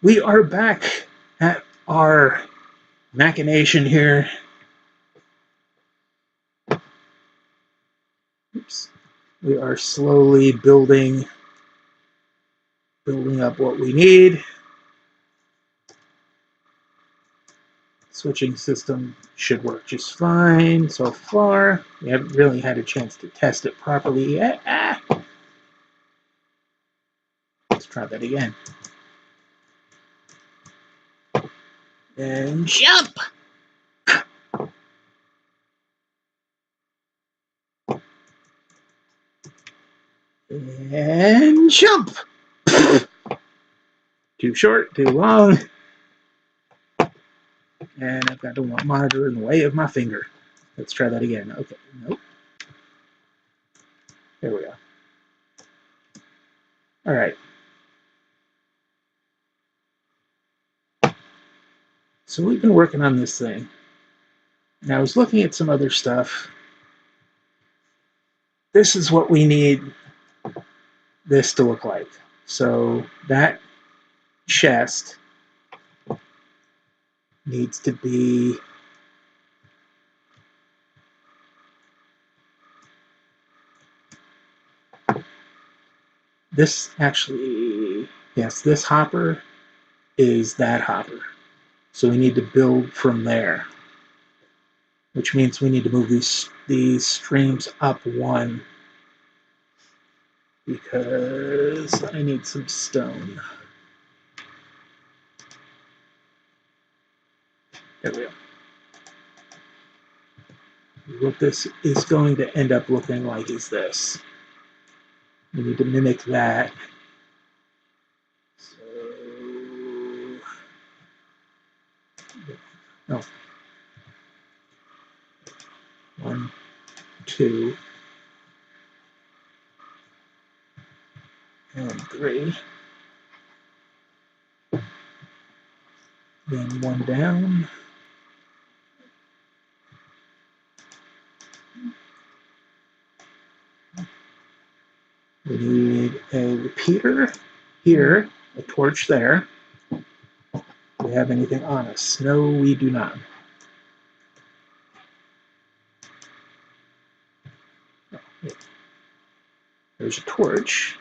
We are back at our machination here. Oops. We are slowly building up what we need. Switching system should work just fine so far. We haven't really had a chance to test it properly yet. Let's try that again. And jump! And jump! Too short, too long. And I've got the monitor in the way of my finger. Let's try that again. Okay, nope. There we go. All right. So we've been working on this thing. And I was looking at some other stuff. This is what we need this to look like. So that chest needs to be this actually, yes, this hopper is that hopper. So we need to build from there, which means we need to move these streams up one because I need some stone. There we go. What this is going to end up looking like is this. We need to mimic that. So, no. 1, 2, and 3. Then 1 down. We need a repeater here, a torch there. Do we have anything on us? No, we do not. There's a torch.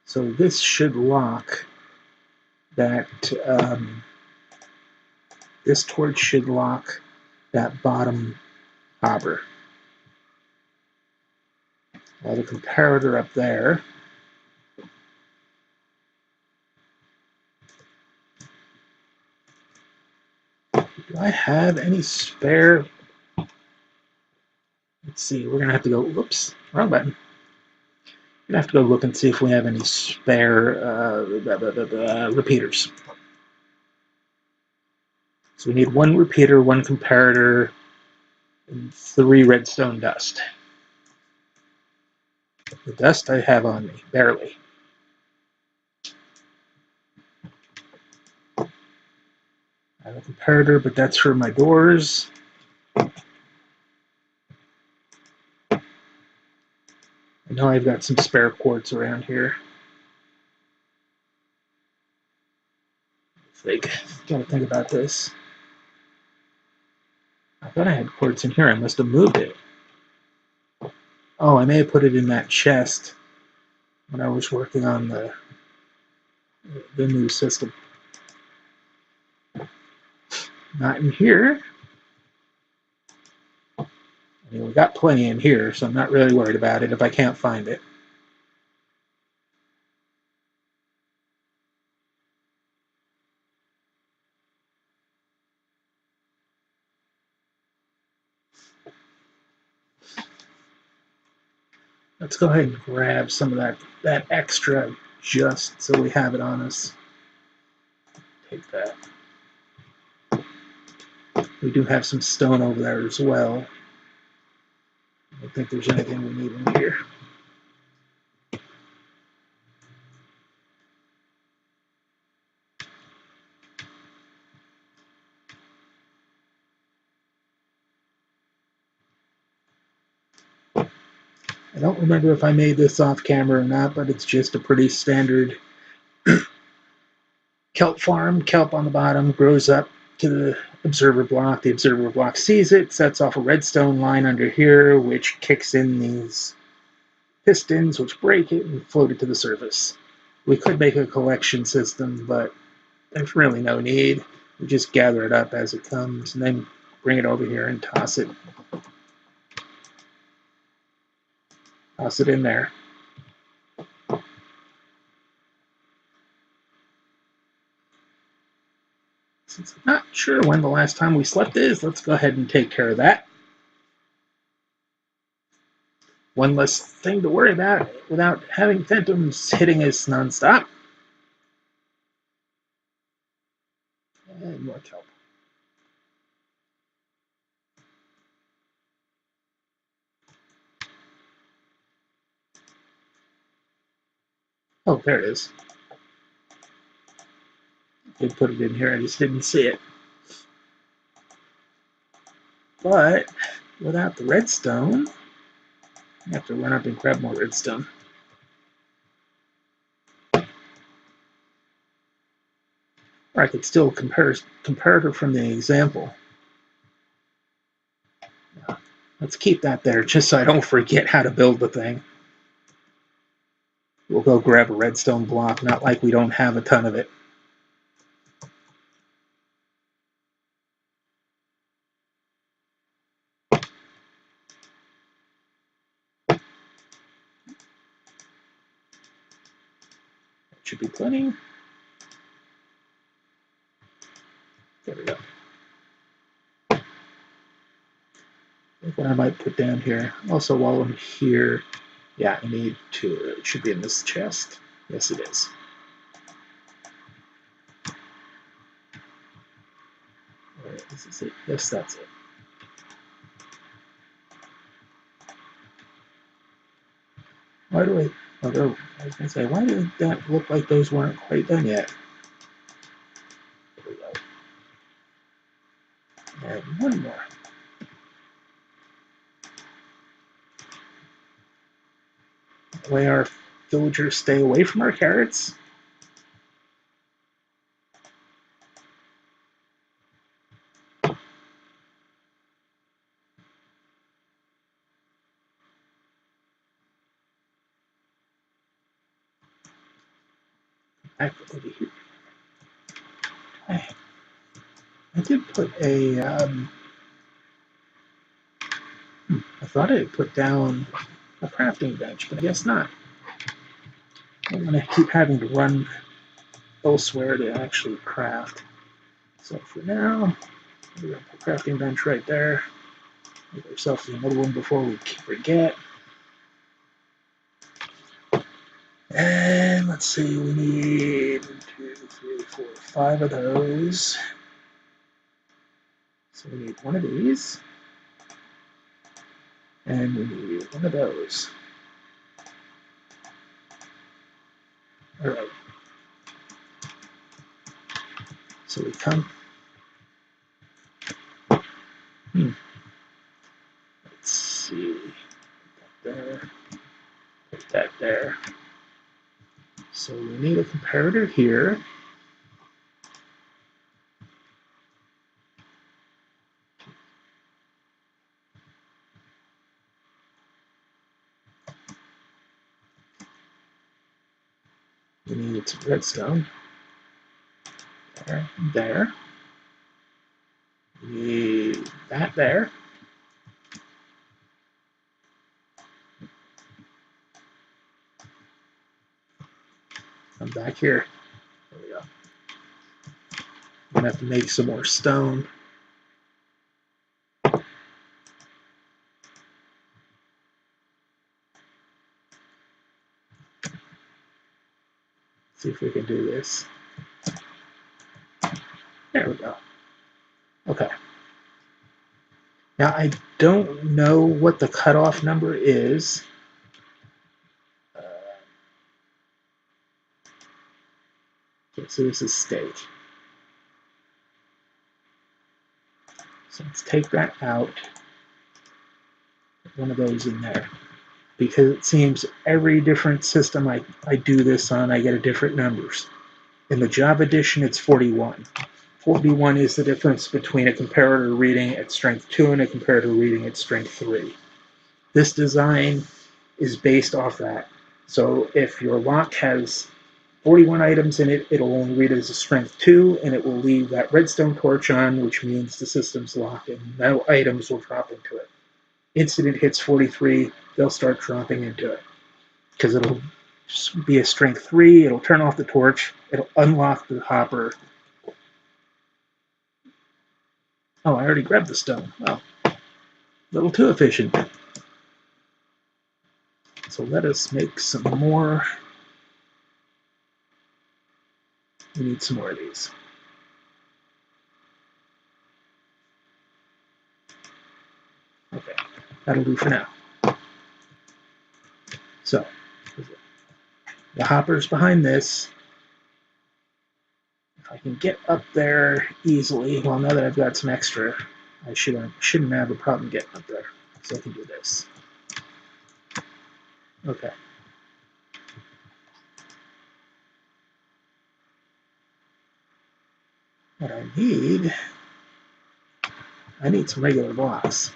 So this should lock that, this torch should lock that bottom hopper. The comparator up there. Do I have any spare? Let's see, we're gonna have to go, whoops, wrong button. We're gonna have to go look and see if we have any spare repeaters. So we need 1 repeater, 1 comparator, and 3 redstone dust. The dust I have on me, barely. I have a comparator, but that's for my doors. I know I've got some spare quartz around here. Gotta think about this. I thought I had quartz in here. I must have moved it. Oh, I may have put it in that chest when I was working on the new system. Not in here. I mean, we got plenty in here, so I'm not really worried about it if I can't find it. Let's go ahead and grab some of that extra just so we have it on us. Take that. We do have some stone over there as well. I don't think there's anything we need in here. I don't remember if I made this off camera or not, but it's just a pretty standard kelp farm. Kelp on the bottom grows up to the observer block. The observer block sees it, sets off a redstone line under here, which kicks in these pistons, which break it and float it to the surface. We could make a collection system, but there's really no need. We just gather it up as it comes and then bring it over here and toss it. Toss it in there. Since I'm not sure when the last time we slept is, let's go ahead and take care of that. One less thing to worry about without having phantoms hitting us nonstop. And more kelp. Oh, there it is. They put it in here, I just didn't see it. But without the redstone, I have to run up and grab more redstone. Or I could still compare it from the example. Let's keep that there just so I don't forget how to build the thing. We'll go grab a redstone block, not like we don't have a ton of it. Should be plenty. There we go. What I might put down here. Also, while I'm here, yeah, I need to. It should be in this chest. Yes, it is. Right, this is it. Yes, that's it. Why do I? Although I was gonna say, why did that look like those weren't quite done yet? There we go. And one more. That way our villagers stay away from our carrots. Back over here. I did put a. I thought I had put down a crafting bench, but I guess not. I'm going to keep having to run elsewhere to actually craft. So for now, we're going to put a crafting bench right there. Make ourselves another one before we forget. And let's see, we need 1, 2, 3, 4, 5 of those. So we need one of these. And we need one of those. All right. So we come. Let's see. Put that there. Put that there. So we need a comparator here. We need some redstone. There, there. We need that there. Come back here. There we go. I'm gonna have to make some more stone. See if we can do this. There we go. Okay. Now I don't know what the cutoff number is. Okay, so this is steak. So let's take that out. Put one of those in there. Because it seems every different system I do this on, I get a different numbers. In the Java edition, it's 41. 41 is the difference between a comparator reading at strength 2 and a comparator reading at strength 3. This design is based off that. So if your lock has 41 items in it, it'll only read as a strength 2, and it will leave that redstone torch on, which means the system's locked, and no items will drop into it. Instant it hits 43, they'll start dropping into it. Because it'll be a strength 3, it'll turn off the torch, it'll unlock the hopper. Oh, I already grabbed the stone. Well, a little too efficient. So let us make some more. We need some more of these. Okay, that'll do for now. So, the hopper's behind this. If I can get up there easily, well, now that I've got some extra, I shouldn't have a problem getting up there. So I can do this. Okay. What I need some regular blocks.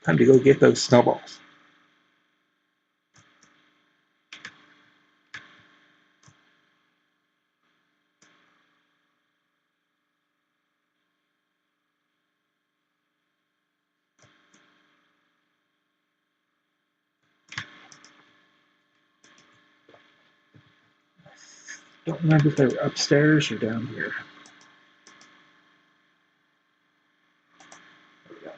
Time to go get those snowballs. Don't remember if they were upstairs or down here. There we go.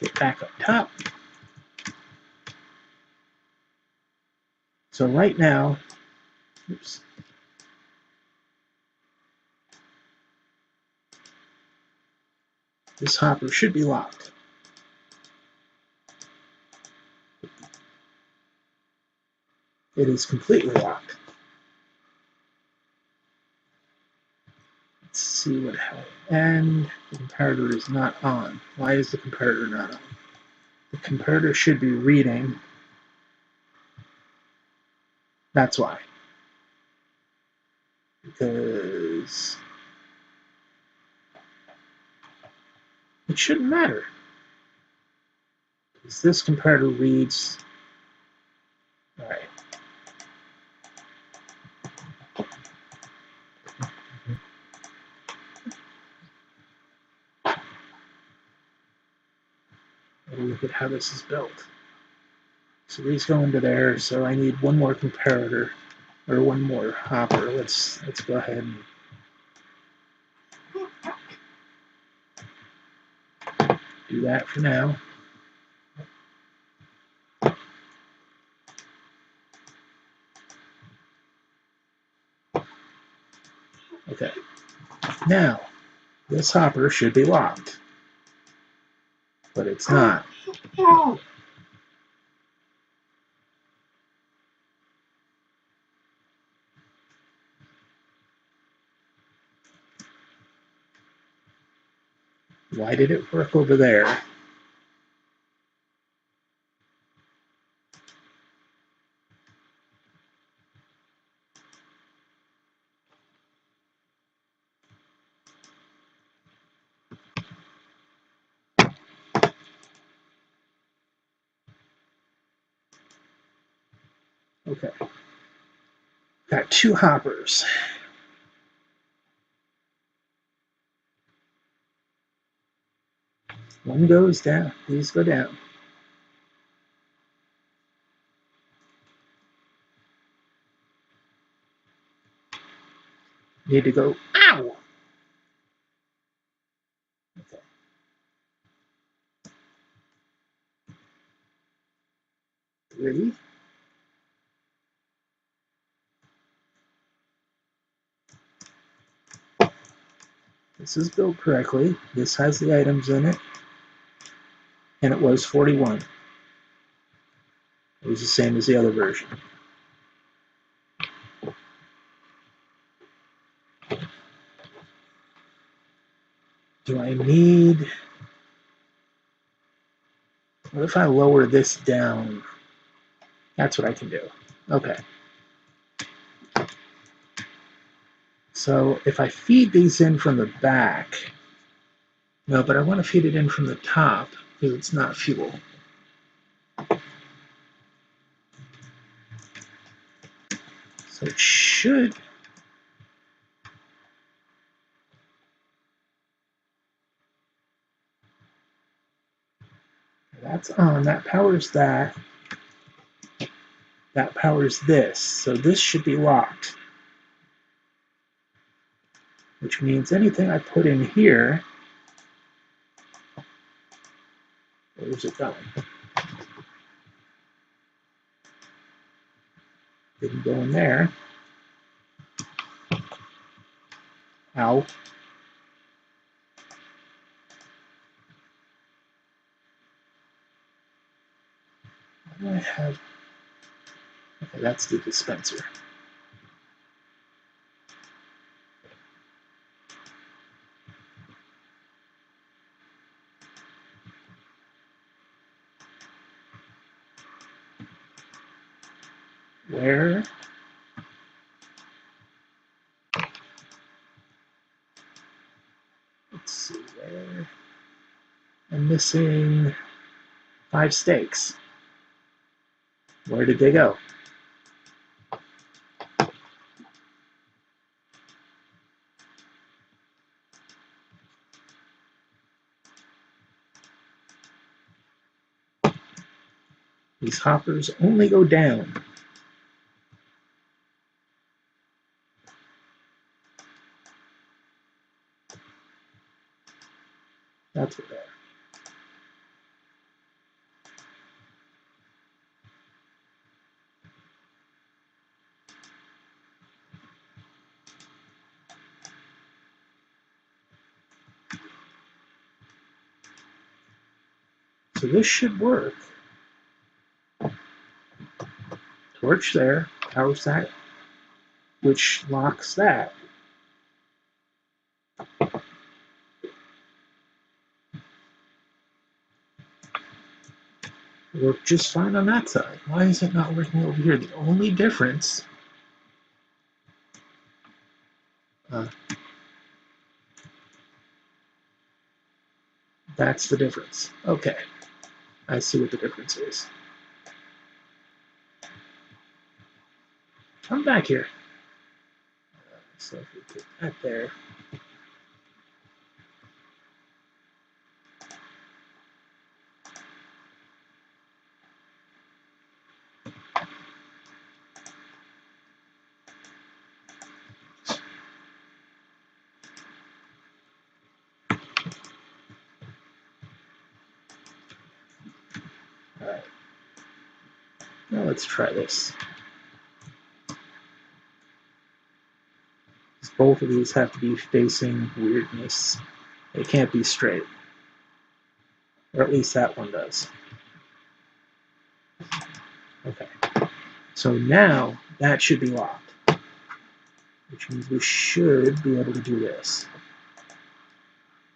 Get back up top. So right now, oops. This hopper should be locked. It is completely locked. Let's see what happened. And the comparator is not on. Why is the comparator not on? The comparator should be reading. That's why. Because it shouldn't matter. Because this comparator reads. Alright. Look at how this is built. So these go into there, so I need one more comparator, or one more hopper. Let's go ahead and do that for now. Okay. Now, this hopper should be locked, but it's not. Why did it work over there? Okay. Got two hoppers. One goes down. These go down. Need to go. Ow! Okay. Three. This is built correctly. This has the items in it. And it was 41. It was the same as the other version. Do I need... What if I lower this down? That's what I can do. Okay. So if I feed these in from the back... No, but I want to feed it in from the top because it's not fuel. So it should... That's on. That powers that. That powers this. So this should be locked. Which means anything I put in here... Where's it going? Didn't go in there. Ow. What do I have? Okay, that's the dispenser. Where? Let's see where. I'm missing 5 steaks. Where did they go? These hoppers only go down. That's what they are. So this should work. Torch there, powers that, which locks that. Worked just fine on that side. Why is it not working over here? The only difference... that's the difference. Okay. I see what the difference is. Come back here. So if we put that there. All right. Now let's try this. Both of these have to be facing weirdness. They can't be straight. Or at least that one does. Okay. So now that should be locked. Which means we should be able to do this.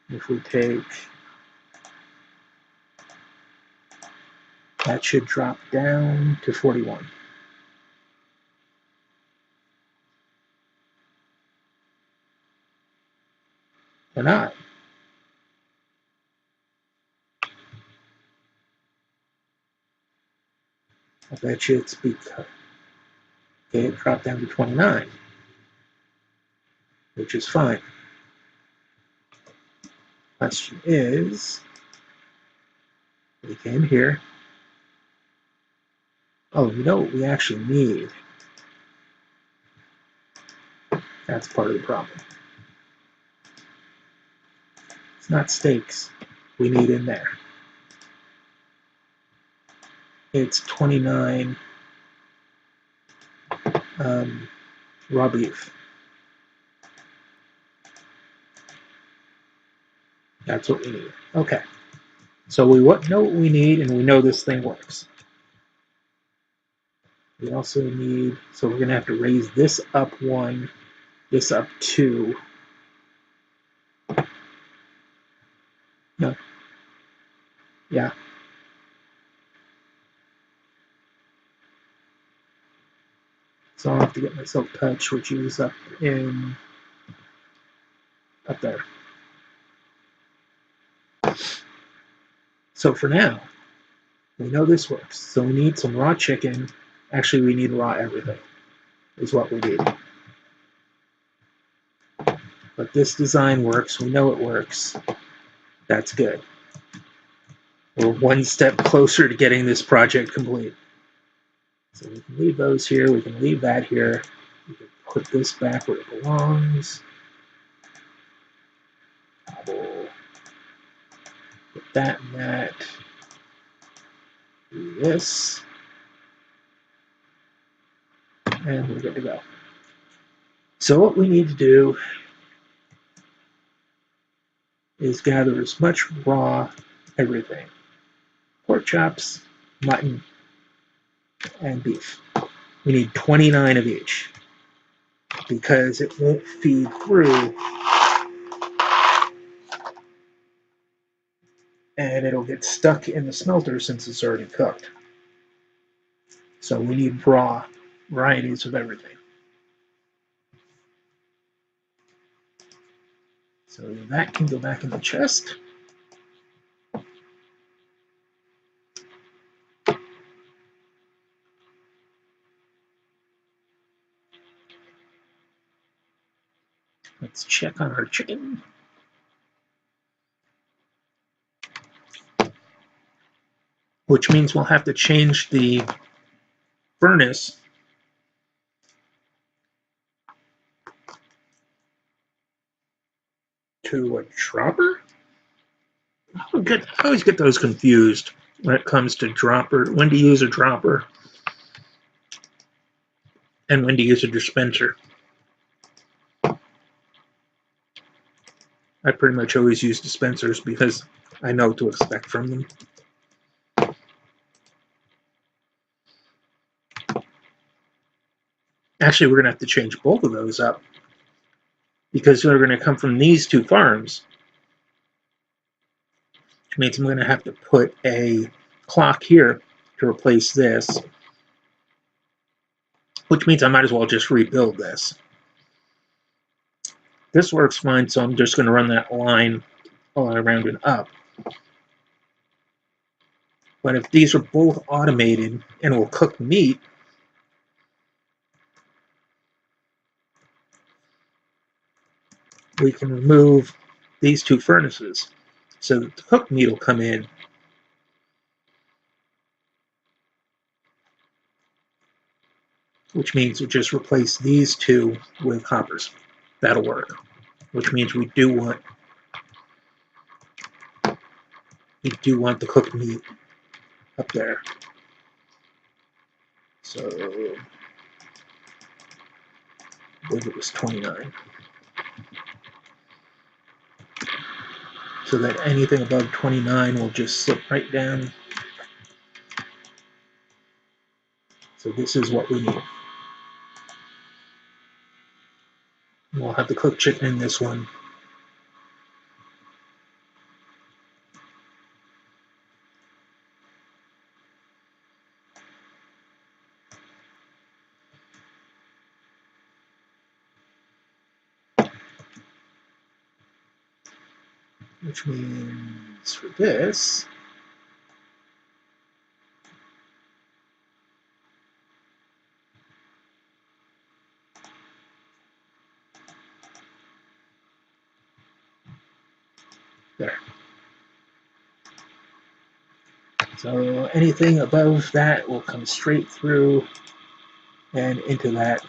If we take... that should drop down to 41. Or not. I bet you it's because... okay, it dropped down to 29. Which is fine. Question is... we came here. Oh, you know what we actually need? That's part of the problem. It's not steaks we need in there. It's 29 raw beef. That's what we need. Okay. So we know what we need, and we know this thing works. We also need, so we're going to have to raise this up 1, this up 2. No. Yeah. So I'll have to get myself touch, which is up there. So for now, we know this works. So we need some raw chicken. Actually, we need raw everything, is what we need. But this design works. We know it works. That's good. We're one step closer to getting this project complete. So we can leave those here. We can leave that here. We can put this back where it belongs. We'll put that and that. Do this. And we're good to go. So what we need to do is gather as much raw everything. Pork chops, mutton, and beef. We need 29 of each because it won't feed through and it'll get stuck in the smelter since it's already cooked. So we need raw varieties of everything. So that can go back in the chest. Let's check on our chicken. Which means we'll have to change the furnace to a dropper? I always get those confused when it comes to dropper, when to use a dropper and when to use a dispenser. I pretty much always use dispensers because I know what to expect from them. Actually, we're going to have to change both of those up because they're going to come from these two farms. Which means I'm going to have to put a clock here to replace this. Which means I might as well just rebuild this. This works fine, so I'm just going to run that line all around and up. But if these are both automated and will cook meat, we can remove these two furnaces so that the cooked meat will come in. Which means we'll just replace these two with hoppers. That'll work. Which means we do want the cooked meat up there. So I believe it was 29. So that anything above 29 will just slip right down. So this is what we need. We'll have the cooked chicken in this one. Which means for this, there. So anything above that will come straight through and into that.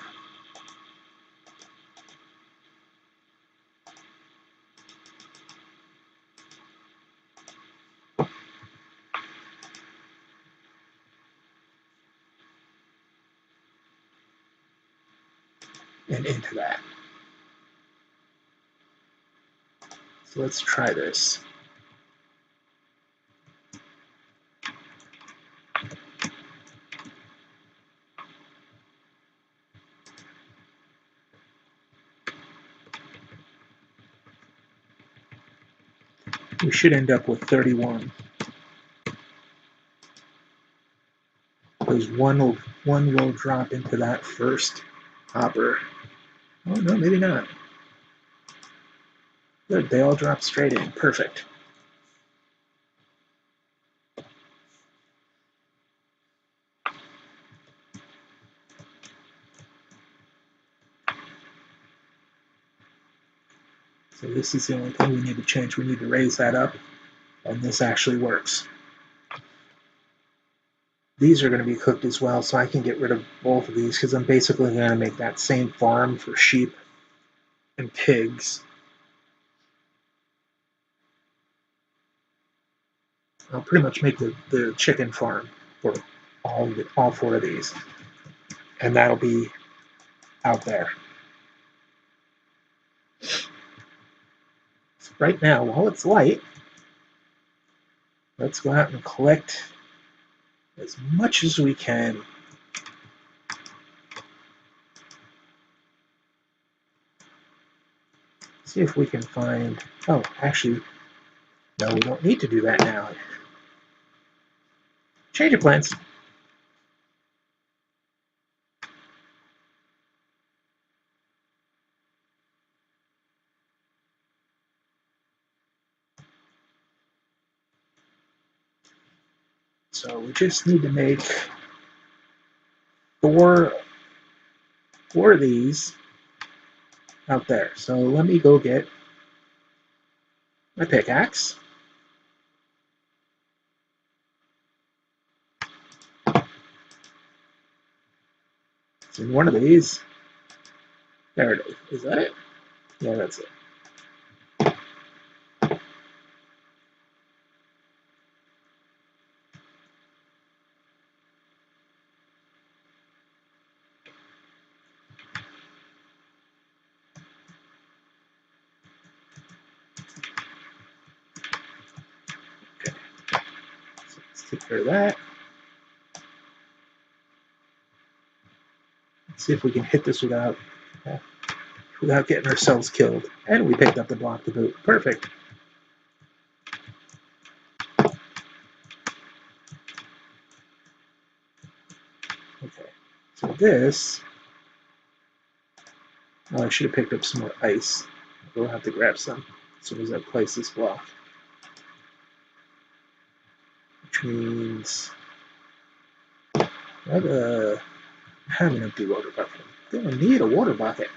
And into that. So let's try this. we should end up with 31. Because one will drop into that first hopper. Oh no, maybe not. Good, they all drop straight in. Perfect. So this is the only thing we need to change. We need to raise that up, and this actually works. These are going to be cooked as well, so I can get rid of both of these because I'm basically going to make that same farm for sheep and pigs. I'll pretty much make the chicken farm for all four of these, and that'll be out there. So right now, while it's light, let's go out and collect as much as we can. See if we can find... Oh, actually, no, we don't need to do that now. Change your plans. So we just need to make four of these out there. So let me go get my pickaxe. It's in one of these. There it is. Is that it? Yeah, that's it. Okay. So let's take care of that. Let's see if we can hit this without getting ourselves killed. And we picked up the block to boot. Perfect. Okay. So this... Oh, I should have picked up some more ice. We'll have to grab some as soon as I place this block. Which means... I have an empty water bucket. I'm going to need a water bucket.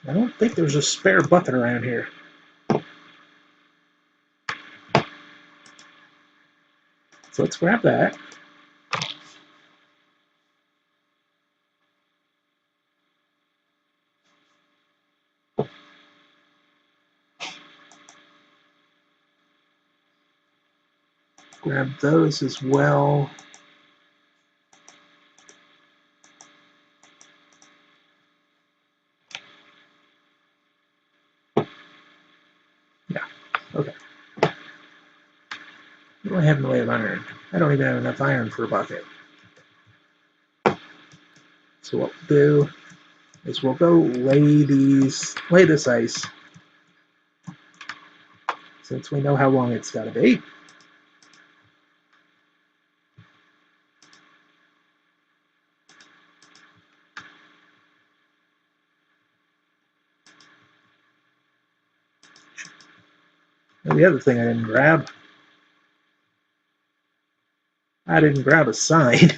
I don't think there's a spare bucket around here. So let's grab that. Grab those as well. Yeah, okay. What do I have in the way of iron? I don't even have enough iron for a bucket. So what we'll do is we'll go lay this ice, since we know how long it's got to be. And the other thing I didn't grab a sign.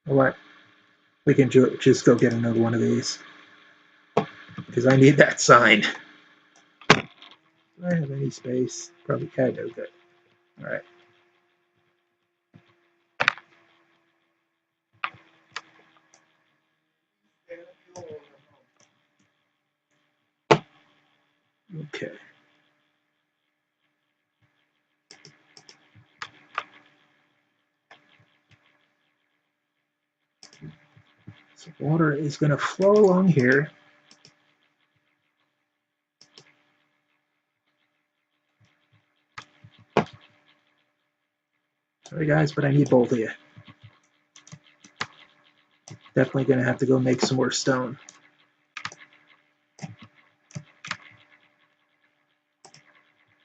What? We can just go get another one of these. Because I need that sign. Do I have any space? Probably can do. Good. Alright. Okay. So water is going to flow along here. Sorry guys, but I need both of you. Definitely going to have to go make some more stone.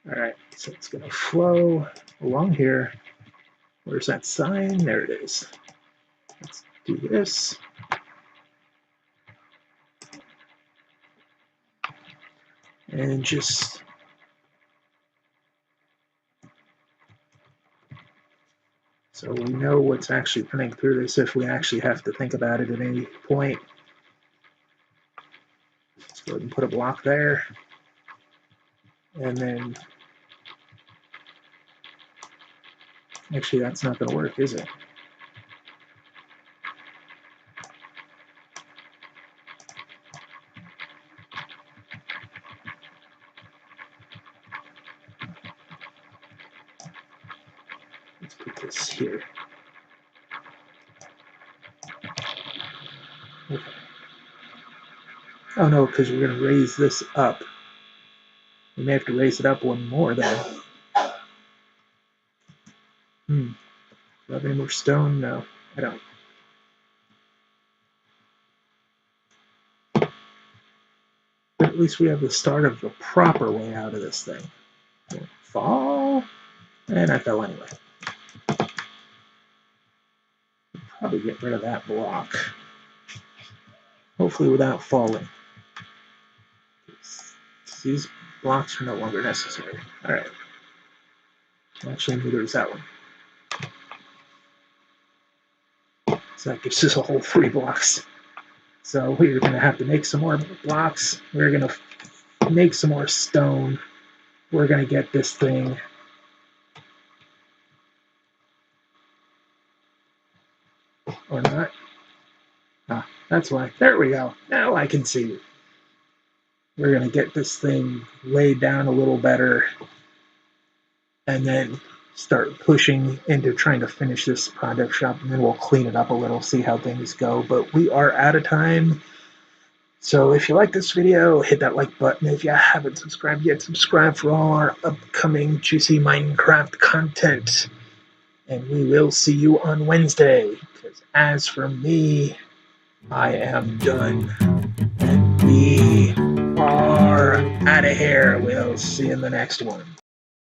All right, so it's going to flow along here. Where's that sign? There it is. Let's do this. And just so we know what's actually running through this if we actually have to think about it at any point. Let's go ahead and put a block there. And then, actually that's not going to work, is it? Let's put this here. Okay. Oh no, because we're going to raise this up. We may have to raise it up one more then. Do I have any more stone? No, I don't. But at least we have the start of the proper way out of this thing. Don't fall. And I fell anyway. Probably get rid of that block. Hopefully without falling. These blocks are no longer necessary. Alright. Actually, neither is that one. So that gives us a whole 3 blocks. So we're going to have to make some more blocks. We're going to make some more stone. We're going to get this thing. Or not. Ah, that's why. There we go. Now I can see. We're going to get this thing laid down a little better. And then start pushing into trying to finish this project shop, and then we'll clean it up a little, see how things go. But we are out of time. So if you like this video, hit that like button. If you haven't subscribed yet, subscribe for all our upcoming juicy Minecraft content. And we will see you on Wednesday. Because as for me, I am done. And we are out of here. We'll see you in the next one.